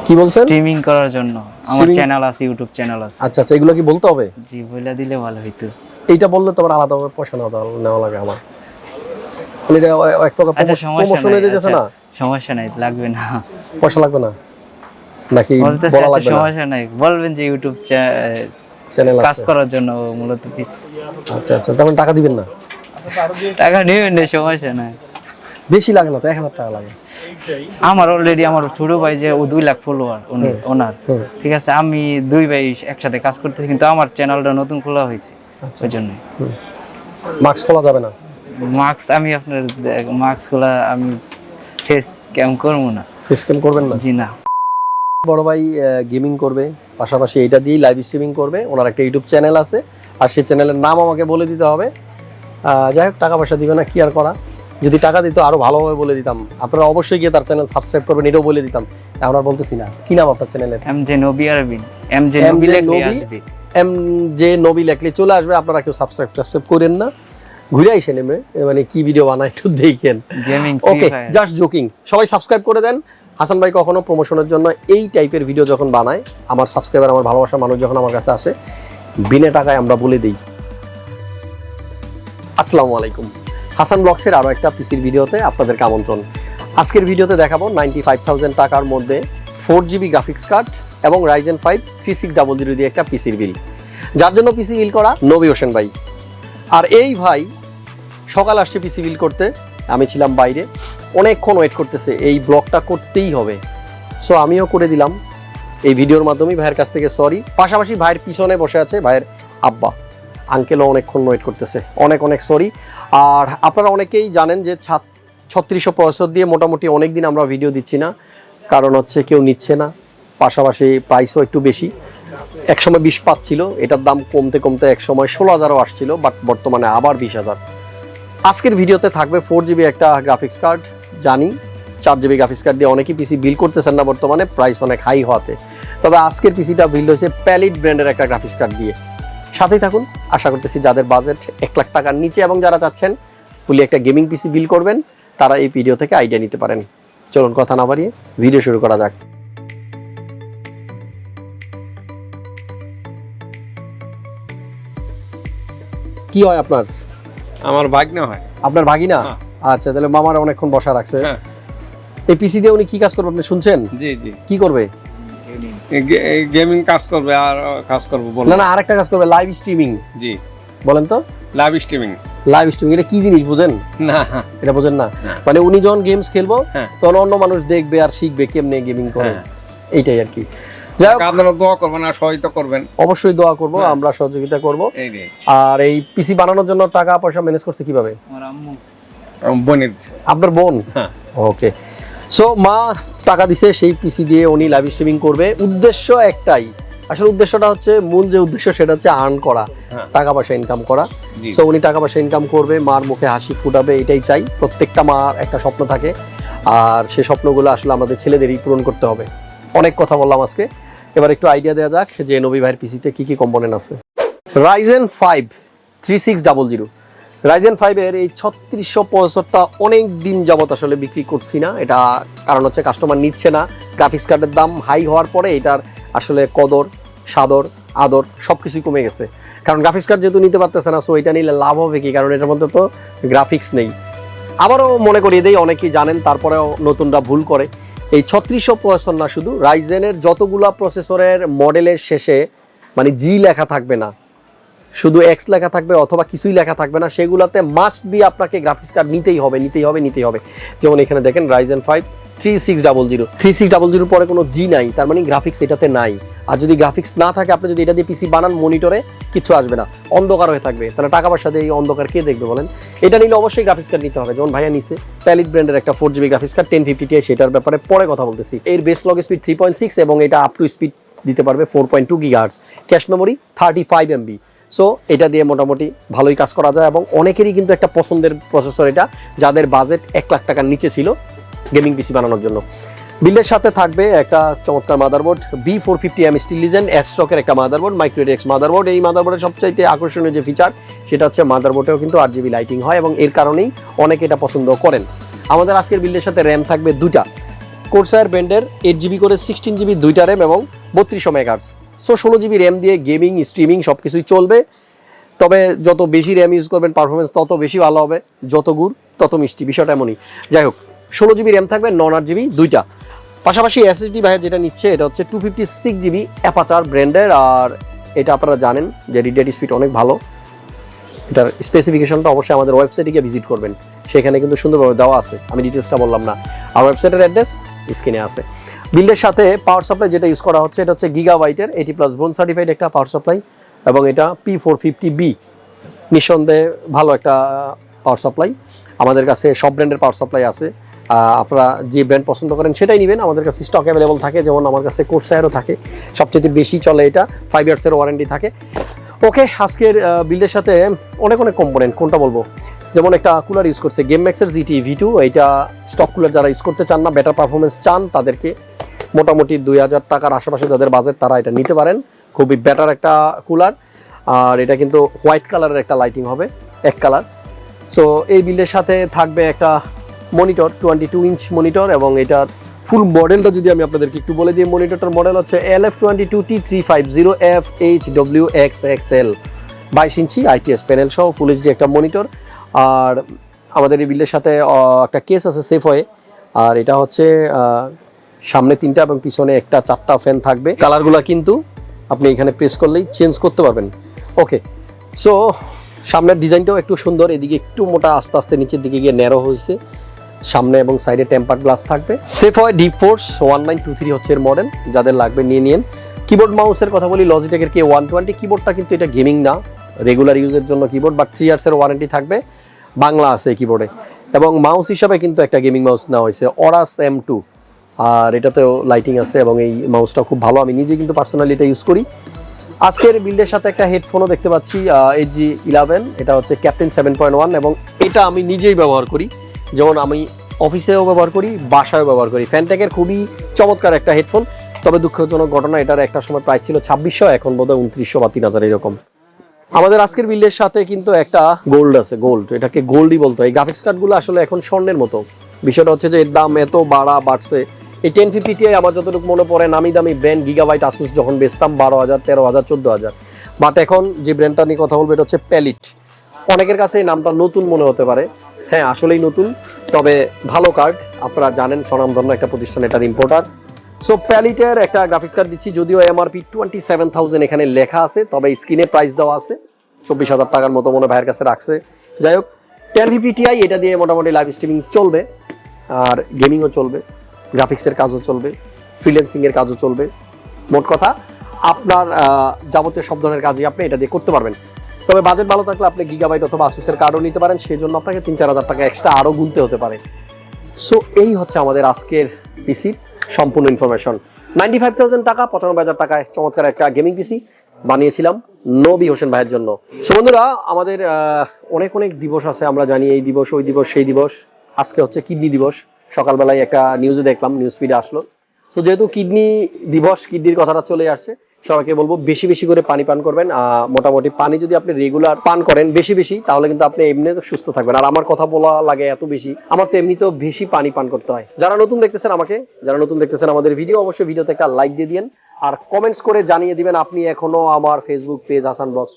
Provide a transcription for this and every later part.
কি বলছেন? স্ট্রিমিং করার জন্য আমার চ্যানেল আছে, ইউটিউব চ্যানেল আছে। আচ্ছা আচ্ছা, এগুলো কি বলতে হবে? জি, বলে দিলে ভালো হইতো। এইটা বললে তো আবার আলাদাভাবে পয়সা নেওয়া লাগে আমার। এটা এক প্রকার প্রমোশনে যেতেছে না? সমস্যা নাই, লাগবে না। পয়সা লাগবে না নাকি বলা লাগবে না? সমস্যা নাই, বলবেন যে ইউটিউব চ্যানেল কাজ করার জন্য মূলত পিসি। আচ্ছা আচ্ছা, তখন টাকা দিবেন না? টাকা নেবেন না, সমস্যা নাই। বেশি লাগে না তো, 1000 টাকা লাগে। আমার অলরেডি আমার ছোট ভাই যে ও 2 লাখ ফলোয়ার ওনার, ঠিক আছে। আমি 2 ভাই একসাথে কাজ করতেছি, কিন্তু আমার চ্যানেলটা নতুন খোলা হয়েছে, ওই জন্য। মার্কস খোলা যাবে না? মার্কস আমি আপনার মার্কস খোলা আমি ফেস ক্যাম করব না। ফেস ক্যাম করবেন না? জি না। বড় ভাই গেমিং করবে, পাশাপাশি এটা দিয়ে লাইভ স্ট্রিমিং করবে। ওনার একটা ইউটিউব চ্যানেল আছে, আর সেই চ্যানেলের নাম আমাকে বলে দিতে হবে। যাই হোক, টাকা পয়সা দিবে না, কি আর করা। যদি টাকা দিত আরো ভালোভাবে বলে দিতাম। আপনারা অবশ্যই গিয়ে তার চ্যানেল সাবস্ক্রাইব করবেন, এটাও বলে দিতাম। এখন আর বলতেছি না। কি নাম আপনার চ্যানেলের? এমজে নবী আরবিন। এমজে নবী লেখলে চলে আসবে। আপনারা কেউ সাবস্ক্রাইব করেন না, ঘুরে আইসেন মানে কি ভিডিও বানায় একটু দেখেন। ওকে, জাস্ট জোকিং। সবাই সাবস্ক্রাইব করে দেন। হাসান ভাই কখনো প্রমোশনের জন্য এই টাইপের ভিডিও যখন বানায়, আমার সাবস্ক্রাইবার, আমার ভালোবাসার মানুষ যখন আমার কাছে আসে, বিনা টাকায় আমরা বলে দিই। আসসালামু আলাইকুম, হাসান ব্লগসের আরও একটা পিসির ভিডিওতে আপনাদেরকে আমন্ত্রণ। আজকের ভিডিওতে দেখাবো 95,000 টাকার মধ্যে 4GB গ্রাফিক্স কার্ড এবং Ryzen 5 3600 দিয়ে একটা পিসির বিল। যার জন্য পিসি বিল করা নবী হোসেন ভাই। আর এই ভাই সকাল আসছে পিসি বিল করতে, আমি ছিলাম বাইরে, অনেকক্ষণ ওয়েট করতেছে। এই ব্লগটা করতেই হবে, সো আমিও করে দিলাম এই ভিডিওর মাধ্যমে। ভাইয়ের কাছ থেকে সরি। পাশাপাশি ভাইয়ের পিছনে বসে আছে ভাইয়ের আব্বা, আঙ্কেলও অনেকক্ষণ ওয়েট করতেছে, অনেক অনেক সরি। আর আপনারা অনেকেই জানেন যে 3600 প্রসেসর দিয়ে মোটামুটি অনেক দিন আমরা ভিডিও দিচ্ছি না, কারণ হচ্ছে কেউ নিচ্ছে না, পাশাপাশি প্রাইসও একটু বেশি। একসময় 20 পাচ্ছিল, এটার দাম কমতে কমতে একসময় 16,000ও আসছিল, বাট বর্তমানে আবার 20,000। আজকের ভিডিওতে থাকবে 4GB একটা গ্রাফিক্স কার্ড। জানি 4GB গ্রাফিক্স কার্ড দিয়ে অনেকেই পিসি বিল করতেছেন না বর্তমানে, প্রাইস অনেক হাই হওয়াতে। তবে আজকের পিসিটা বিল হয়েছে প্যালিট ব্র্যান্ডের একটা গ্রাফিক্স কার্ড দিয়ে। সাথেই থাকুন, আশা করতেছি যাদের বাজেট 1 লাখ টাকার নিচে এবং যারা চাচ্ছেন ফুলি একটা গেমিং পিসি বিল করবেন, তারা এই ভিডিও থেকে আইডিয়া নিতে পারেন। চলুন কথা না বাড়িয়ে ভিডিও শুরু করা যাক। কি হয় আপনার? আমার ভাগনা হয়। আপনার ভাগিনা? আচ্ছা, তাহলে মামার অনেকক্ষণ বসা রাখছে। এই পিসি দিয়ে উনি কি কাজ করবে আপনি শুনছেন? জি জি। কি করবে? গেমিং কাজ করবে আর কাজ করবে বলেন। না না, আরেকটা কাজ করবে, লাইভ স্ট্রিমিং। জি বলেন তো। Live streaming. লাইভ স্ট্রিমিং এটা কি জিনিস বুঝেন? না, এটা বুঝেন না। মানে উনি যখন গেমস খেলবো তখন অন্য মানুষ দেখবে আর শিখবে কেমনে গেমিং করে, এইটাই আর কি। যাই হোক, আপনারা দোয়া করবেন আর সহায়তা করবেন। অবশ্যই দোয়া করব, আমরা সহযোগিতা করব। আর এই পিসি বানানোর জন্য টাকা পয়সা ম্যানেজ করছে কিভাবে? আমার আম্মু। বোনের। আপনার বোন? হ্যাঁ। ওকে, সো মা টাকা দিছে, সেই পিসি দিয়ে উনি লাইভ স্ট্রিমিং করবে। উদ্দেশ্য একটাই, আসলে উদ্দেশ্যটা হচ্ছে, মূল যে উদ্দেশ্য সেটা হচ্ছে আর্ন করা, টাকা পয়সা ইনকাম করা। সো উনি টাকা পয়সা ইনকাম করবে, মার মুখে হাসি ফুটাবে, এটাই চাই। প্রত্যেকটা মার একটা স্বপ্ন থাকে, আর সেই স্বপ্নগুলো আসলে আমাদের ছেলেদেরই পূরণ করতে হবে। অনেক কথা বললাম আজকে, এবার একটু আইডিয়া দেওয়া যাক যে নবী ভাইয়ের পিসিতে কি কি কম্পোনেন্ট আছে। Ryzen 5 3600। Ryzen 5 এর এই 3600 প্রসেসরটা অনেক দিন যাবত আসলে বিক্রি করছি না। এটা কারণ হচ্ছে কাস্টমার নিচ্ছে না। গ্রাফিক্স কার্ডের দাম হাই হওয়ার পরে এটার আসলে কদর, সাদর, আদর সব কিছুই কমে গেছে। কারণ গ্রাফিক্স কার্ড যেহেতু নিতে পারতেছে না, সো এটা নিলে লাভ হবে কি? কারণ এটার মধ্যে তো গ্রাফিক্স নেই। আবারও মনে করিয়ে দেই, অনেকেই জানেন, তারপরেও নতুনরা ভুল করে। এই 3600 প্রসেসর না, শুধু রাইজেনের যতগুলা প্রসেসরের মডেলের শেষে মানে জি লেখা থাকবে না, শুধু এক্স লেখা থাকবে অথবা কিছুই লেখা থাকবে না, সেগুলাতে মাস্ট বি আপনাকে গ্রাফিক্স কার্ড নিতেই হবে। যেমন এখানে দেখেন Ryzen 5 3600। 3600 পরে কোনো জি নাই, তার মানে গ্রাফিক্স এটাতে নাই। আর যদি গ্রাফিক্স না থাকে, আপনি যদি এটা দিয়ে পিসি বানান, মনিটরে কিছু আসবে না, অন্ধকার হয়ে থাকবে। তাহলে টাকা পয়সা দিয়ে এই অন্ধকার কে দেখবে বলেন? এটা নিলে অবশ্যই গ্রাফিক্স কার্ড নিতে হবে। যেমন ভাইয়া নিছে প্যালিট ব্র্যান্ডের একটা 4GB গ্রাফিক্স কার্ড 1050 Ti, সেটার ব্যাপারে পরে কথা বলতেছি। এর বেস লগ স্পিড 3.6 এবং এটা আপ টু স্পিড দিতে পারবে 4.2 GHz। Cache memory 35 MB। So এটা দিয়ে মোটামুটি ভালোই কাজ করা যায় এবং অনেকেরই কিন্তু একটা পছন্দের প্রসেসর এটা, যাদের বাজেট 1 লাখ টাকার নিচে ছিল গেমিং পিসি বানানোর জন্য। বিল্ডের সাথে থাকবে একটা চমৎকার মাদারবোর্ড, B450M স্টিল লিজেন্ড অ্যাস্ট্রকের একটা মাদারবোর্ড, Micro-ATX মাদারবোর্ড। এই মাদারবোর্ডের সবচাইতে আকর্ষণীয় যে ফিচার সেটা হচ্ছে মাদারবোর্ডেও কিন্তু RGB লাইটিং হয় এবং এর কারণেই অনেকে এটা পছন্দ করেন। আমাদের আজকের বিল্ডের সাথে র্যাম থাকবে 2টা, কোরসায়ার ব্র্যান্ডের 8GB করে 16GB দুইটা র্যাম এবং 3200 মেগাহার্টজ। সো 16GB র্যাম দিয়ে গেমিং স্ট্রিমিং সব কিছুই চলবে। তবে যত বেশি র্যাম ইউজ করবেন পারফরমেন্স তত বেশি ভালো হবে, যত গুড় তত মিষ্টি, বিষয়টা এমনই। যাই হোক, 16GB র্যাম থাকবে, 9GB দুইটা। পাশাপাশি এসএসডি ভাইয়ের যেটা নিচ্ছে এটা হচ্ছে 256GB অ্যাপাচার ব্র্যান্ডের, আর এটা আপনারা জানেন যে রিড স্পিড অনেক ভালো। এটার স্পেসিফিকেশনটা অবশ্যই আমাদের ওয়েবসাইটে গিয়ে ভিজিট করবেন, সেখানে কিন্তু সুন্দরভাবে দেওয়া আছে, আমি ডিটেলসটা বললাম না। আর ওয়েবসাইটের অ্যাড্রেস স্ক্রিনে আছে। বিল্ডের সাথে পাওয়ার সাপ্লাই যেটা ইউজ করা হচ্ছে এটা হচ্ছে গিগাবাইটের 80+ বোন সার্টিফাইড একটা পাওয়ার সাপ্লাই, এবং এটা P450B, নিঃসন্দেহে ভালো একটা পাওয়ার সাপ্লাই। আমাদের কাছে সব ব্র্যান্ডের পাওয়ার সাপ্লাই আছে, আপনারা যে ব্র্যান্ড পছন্দ করেন সেটাই নেবেন, আমাদের কাছে স্টক অ্যাভেলেবল থাকে। যেমন আমার কাছে কোরসায়ারও থাকে, সবচেয়ে বেশি চলে এটা, 5 ইয়ার্সের ওয়ারেন্টি থাকে। ওকে, আজকের বিল্ডের সাথে অনেক কম্পোনেন্ট, কোনটা বলবো, যেমন একটা কুলার ইউজ করছে গেমম্যাক্সের GT V2, এইটা স্টক কুলার যারা ইউজ করতে চান না, বেটার পারফরমেন্স চান, তাদেরকে মোটামুটি 2000 টাকার আশেপাশে যাদের বাজেট তারা এটা নিতে পারেন। খুবই বেটার একটা কুলার, আর এটা কিন্তু হোয়াইট কালারের একটা লাইটিং হবে, এক কালার। সো এই বিল্ডের সাথে থাকবে একটা মনিটর, 22 ইঞ্চ মনিটর, এবং এটার ফুল মডেলটা যদি আমি আপনাদেরকে একটু বলে দিই, মনিটরটার মডেল হচ্ছে LF22T350FHWXXL, 22 ইঞ্চি IPS প্যানেল সহ ফুল এইচডি একটা মনিটর। আর আমাদের এই বিল্ডের সাথে একটা কেস আছে সেফ হয়ে, আর এটা হচ্ছে সামনে 3টা এবং পিছনে একটা 4টা ফ্যান থাকবে। কালারগুলো কিন্তু আপনি এখানে প্রেস করলেই চেঞ্জ করতে পারবেন। ওকে, সো সামনের ডিজাইনটাও একটু সুন্দর, এদিকে একটু মোটা, আস্তে আস্তে নিচের দিকে গিয়ে ন্যারো হয়েছে, সামনে এবং সাইডে টেম্পার্ড গ্লাস থাকবে। সেফ হয় DeepForce 1923 হচ্ছে এর মডেল, যাদের লাগবে নিয়ে নিন। কিবোর্ড মাউসের কথা বলি, লজিটেকের K120 কিবোর্ডটা, কিন্তু এটা গেমিং না, রেগুলার ইউজের জন্য কিবোর্ড, বাট 3 ইয়ার্সের ওয়ারেন্টি থাকবে, বাংলা আছে কিবোর্ডে। এবং মাউস হিসাবে কিন্তু একটা গেমিং মাউস নেওয়া হয়েছে Aorus M2, আর এটাতেও লাইটিং আছে, এবং এই মাউসটা খুব ভালো, আমি নিজে কিন্তু পার্সোনালি এটা ইউজ করি। আজকের বিল্ডের সাথে একটা হেডফোনও দেখতে পাচ্ছি, HG11, এটা হচ্ছে ক্যাপ্টেন 7.1, এবং এটা আমি নিজেই ব্যবহার করি, যেমন আমি অফিসেও ব্যবহার করি, বাসায়ও ব্যবহার করি। ফ্যানটেকের খুবই চমৎকার একটা হেডফোন, তবে দুঃখজনক ঘটনা, এটার একটা সময় প্রাইস ছিল 2600, এখন বোধহয় 2900 বা 3000 এরকম। আমাদের আজকের বিল্ডের সাথে কিন্তু একটা গোল্ড আছে, গোল্ড, এটাকে গোল্ডই বলতো। এই গ্রাফিক্স কার্ডগুলো আসলে এখন স্বর্ণের মতো। বিষয়টা হচ্ছে যে এর দাম এত বাড়ছে। এই 1050 Ti আমার যতটুকু মনে পড়ে, নামি দামি ব্র্যান্ড গিগাবাইট আসুস যখন বেচতাম 12,000, 13,000, 14,000, বাট এখন যে ব্র্যান্ডটা নিয়ে কথা বলবো এটা হচ্ছে প্যালিট। অনেকের কাছে এই নামটা নতুন মনে হতে পারে, হ্যাঁ আসলেই নতুন, তবে ভালো কার্ড, আপনারা জানেন স্বনামধন্য একটা প্রতিষ্ঠান, এটার ইম্পোর্টার। সো প্যালিটের একটা গ্রাফিক্স কার্ড দিচ্ছি, যদিও MRP 27,000 এখানে লেখা আছে, তবে স্ক্রিনে প্রাইস দেওয়া আছে 24,000 টাকার মতো মনে ভাইয়ের কাছে রাখছে। যাই হোক, 1050 Ti এটা দিয়ে মোটামুটি লাইভ স্ট্রিমিং চলবে, আর গেমিংও চলবে, গ্রাফিক্সের কাজও চলবে, ফ্রিল্যান্সিং এর কাজও চলবে। মোট কথা আপনার যাবতীয় সব ধরনের কাজই আপনি এটা দিয়ে করতে পারবেন। তবে বাজেট ভালো থাকলে আপনি গিগাবাইট অথবা আসুসের কার্ডও নিতে পারেন, সেই জন্য আপনাকে 3-4 হাজার টাকা এক্সট্রা আরও গুনতে হতে পারে। সো এই হচ্ছে আমাদের আজকের পিসির সম্পূর্ণ ইনফরমেশন। 95,000 টাকা, 95,000 টাকায় চমৎকার একটা গেমিং পিসি বানিয়েছিলাম নবী হোসেন ভাইয়ের জন্য। সো বন্ধুরা, আমাদের অনেক দিবস আছে, আমরা জানি এই দিবস ওই দিবস সেই দিবস। আজকে হচ্ছে কিডনি দিবস, সকালবেলায় একটা নিউজে দেখলাম, নিউজ ফিডে আসলো। সো যেহেতু কিডনি দিবস, কিডনির কথাটা চলে আসছে, সবাইকে বলবো বেশি করে পানি পান করবেন। মোটামুটি পানি যদি আপনি রেগুলার পান করেন বেশি, তাহলে কিন্তু আপনি এমনি তো সুস্থ থাকবেন। আর আমার কথা বলা লাগে এত বেশি, আমার তো এমনিতেও বেশি পানি পান করতে হয়। যারা নতুন দেখতেছেন আমাদের ভিডিও, অবশ্যই ভিডিওতে একটা লাইক দিয়ে দিন, আর কমেন্টস করে জানিয়ে দিবেন আপনি এখনো আমার Facebook page Hasan blogs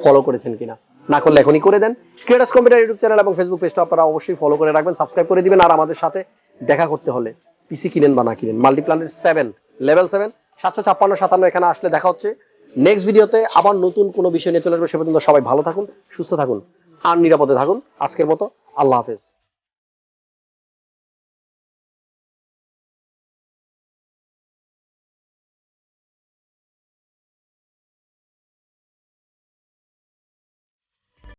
follow করেছেন কিনা। না করলে এখনই করে দেন। ক্রিয়েটার্স কম্পিউটার ইউটিউব চ্যানেল এবং ফেসবুক পেজটা আপনারা অবশ্যই ফলো করে রাখবেন, সাবস্ক্রাইব করে দিবেন। আর আমাদের সাথে দেখা করতে হলে পিসি কিনেন বা না কিনেন, মাল্টিপ্ল্যানের 7 লেভেল 7 756-57 এখানে আসলে দেখা হচ্ছে নেক্সট ভিডিওতে। আবার নতুন কোনো বিষয় নিয়ে চলে আসবো। সে পর্যন্ত সবাই ভালো থাকুন, সুস্থ থাকুন, আর নিরাপদে থাকুন। আজকের মতো আল্লাহ হাফেজ।